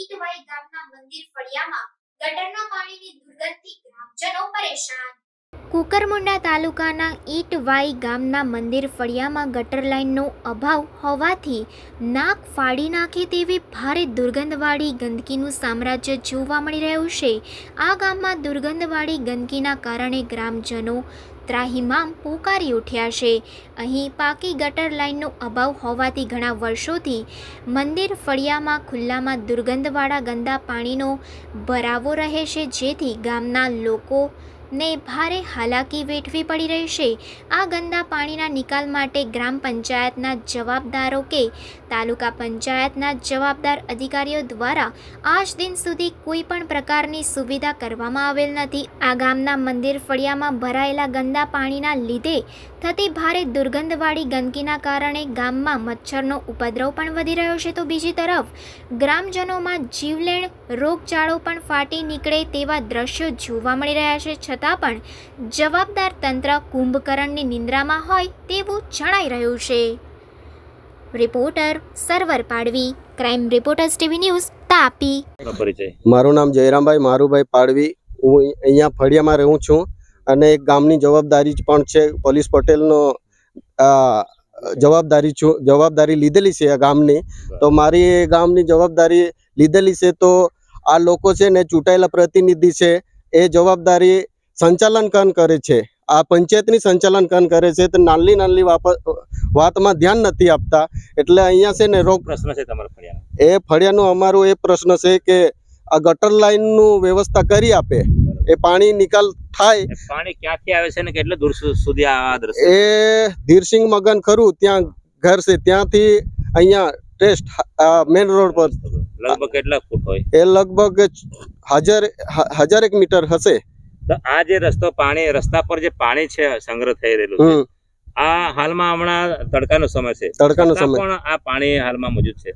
ઈટવાઈ ગામના મંદિર ફળિયામાં ગટરના પાણીની દુર્ગંધથી ગ્રામજનો પરેશાન। કુકરમુંડા તાલુકાના ઈટવાઈ ગામના મંદિર ફળિયામાં ગટર લાઇનનો અભાવ હોવાથી નાક ફાડી નાખે તેવી ભારે દુર્ગંધવાળી ગંદકીનું સામ્રાજ્ય જોવા મળી રહ્યું છે। આ ગામમાં દુર્ગંધવાળી ગંદકીના કારણે ગ્રામજનો ત્રાહિમામ પોકારી ઉઠ્યા છે। અહીં પાકી ગટર લાઇનનો અભાવ હોવાથી ઘણા વર્ષોથી મંદિર ફળિયામાં ખુલ્લામાં દુર્ગંધવાળા ગંદા પાણીનો ભરાવો રહે છે, જેથી ગામના લોકોને ભારે હાલાકી વેઠવી પડી રહી છે। આ ગંદા પાણીના નિકાલ માટે ગ્રામ પંચાયતના જવાબદારો કે તાલુકા પંચાયતના જવાબદાર અધિકારીઓ દ્વારા આજ દિન સુધી કોઈ પણ પ્રકારની સુવિધા કરવામાં આવેલ નથી। આ ગામના મંદિર ફળિયામાં ભરાયેલા ગંદા પાણીના લીધે થતી ભારે દુર્ગંધવાળી ગંદકીના કારણે ગામમાં મચ્છરનો ઉપદ્રવ પણ વધી રહ્યો છે, તો બીજી તરફ ગ્રામજનોમાં જીવલેણ રોગચાળો પણ ફાટી નીકળે તેવા દ્રશ્યો જોવા મળી રહ્યા છે। છતાં પણ જવાબદાર તંત્ર કુંભકર્ણની નિંદ્રામાં હોય તેવું જણાઈ રહ્યું છે। રિપોર્ટર સરવર પાડવી, crime reporters TV news, Tapi. મારું નામ જયરામભાઈ મારુભાઈ પાડવી, હું અહીંયા ફળિયામાં રહું છું અને એક ગામની જવાબદારી પણ છે, પોલીસ પટેલનો જવાબદારી લીધેલી છે આ ગામની। તો મારી એ ગામની જવાબદારી લીધેલી છે, તો આ લોકો છે ને ચૂંટાયેલા પ્રતિનિધિ છે, એ જવાબદારી સંચાલન કરે છે, આ પંચાયતની સંચાલન કરે છે, તો નાની વાતમાં ધ્યાન નથી આપતા। એટલે અહીંયા છે ને પ્રશ્ન છે તમારા ફળિયાનો, એ ફળિયાનો અમારો એ પ્રશ્ન છે કે આ ગટર લાઈનનું વ્યવસ્થા કરી આપે, એ પાણી નિકાલ થાય। પાણી ક્યાંથી આવે છે ને કેટલે દૂર સુધી આ દ્રશ્ય? એ ધીરસિંગ મગન ખરું ત્યાં ઘર છે, ત્યાંથી અહીંયા ટેસ્ટ મેન રોડ પર લગભગ કેટલા ફૂટ હોય? એ લગભગ 1000 મીટર હશે। તો આ જે રસ્તા પર જે પાણી છે સંગ્રહ થઈ રહેલું છે, આ હાલમાં હમણાં તડકાનો સમય છે, પણ આ પાણી હાલમાં મોજૂદ છે।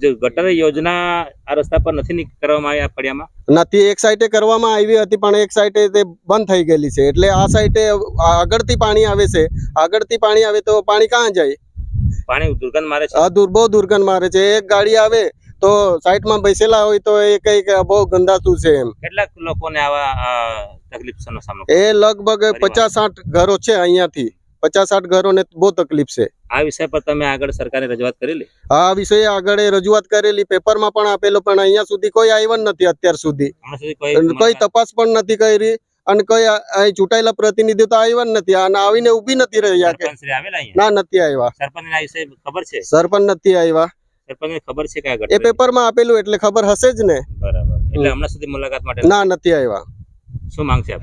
જો ગટર યોજના આ રસ્તા પર નથી કરવામાં આવી, આ ફળિયામાં નથી, એક સાઈડે કરવામાં આવી હતી પણ એક સાઈડે તે બંધ થઈ ગયેલી છે। એટલે આ સાઈડે આગળથી પાણી આવે છે, આગળથી પાણી આવે તો પાણી ક્યાં જાય? પાણી દુર્ગંધ મારે છે, બહુ દુર્ગંધ મારે છે। એક ગાડી આવે તો સાઈડમાં બેસેલા હોય તો એ કઈક બહુ ગંદાતું છે એમ। કેટલાક લોકોને આવા તકલીફનો સામનો? એ લગભગ 50-60 ઘરો છે, અહીંયાથી 50-60 ઘરોને બહુ તકલીફ છે। આ વિષય પર તમે આગળ સરકારે રજૂઆત કરેલી? આ વિષય આગળ રજૂઆત કરેલી, પેપરમાં પણ આપેલો, પણ અહીંયા સુધી કોઈ આવ્યો નથી અત્યાર સુધી। કોઈ તપાસ પણ નથી કરી અને કોઈ ચૂંટાયેલા પ્રતિનિધિ તો આવ્યા નથી, અને આવીને ઉભી નથી રહ્યા કે ના નથી આવ્યા। સરપંચને આ વિષય ખબર છે? સરપંચ નથી આવ્યા। સરપંચને ખબર છે કે એ પેપરમાં આપેલું એટલે ખબર હશે જ ને। બરાબર, એટલે હમણાં સુધી મુલાકાત માટે ના નથી આવ્યા। શું માંગ છે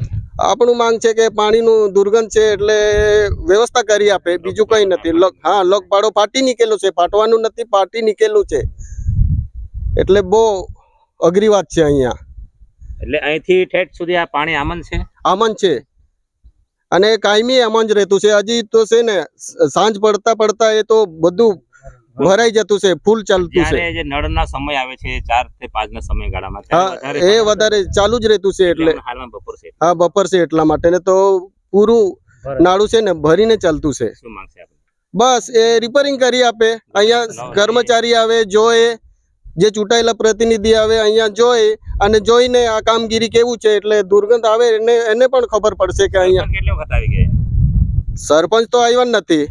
આપણું માંગ છે કે પાણીનું દુર્ગંધ છે એટલે વ્યવસ્થા કરી આપે, બીજું કઈ નથી। હા, પાડો ફાટી નીકળેલું છે, ફાટવાનું નથી, ફાટી નીકળેલું છે, એટલે બહુ અઘરી વાત છે અહીંયા। એટલે અહીંથી ઠેઠ સુધી આ પાણી આમન છે? આમન છે, અને કાયમી આમન જ રહેતું છે। હજી તો છે ને સાંજ પડતા એ તો બધું ભરાઈ જતું છે, ફૂલ ચાલતું છે। જે નળના સમય આવે છે 4 થી 5 ના સમયગાળામાં, એ વધારે ચાલુ જ રહેતું છે, એટલે હાલમાં બપોર છે। હા, બપોર છે એટલા માટે ને તો પૂરું નાળું છે ને ભરીને ચાલતું છે। શું માંગ છે? બસ એ રિપેરિંગ કરી આપે, અહીંયા કર્મચારી આવે, જોએ, જે ચૂંટાયેલા પ્રતિનિધિ આવે અહીંયા જોઈ અને જોઈને આ કામગીરી કેવું છે, એટલે દુર્ગંધ આવે એને પણ ખબર પડશે કે અહીંયા। કેટલી વખત આવી ગયા? સરપંચ તો આવ્યા નથી,